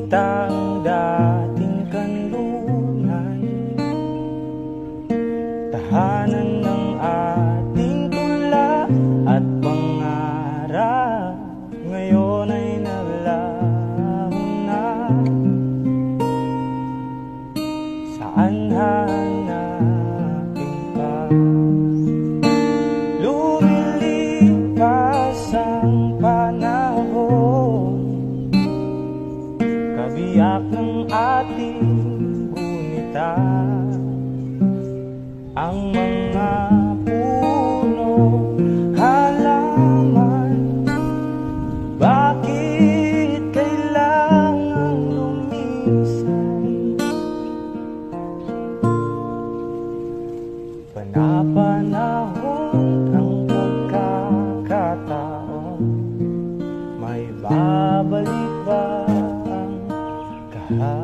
makita ang dating kanlungan, tahanan ng ating tula at pangarap. Ngayon ay naglaho na. Saan hanapin pa? Lumilipas ang panahon, kabiyak ng ating gunita. Ang mga puno, halaman, bakit kailangang lumisan? Panapanahon ang pagkakataon, may babalik ba ang kahapon?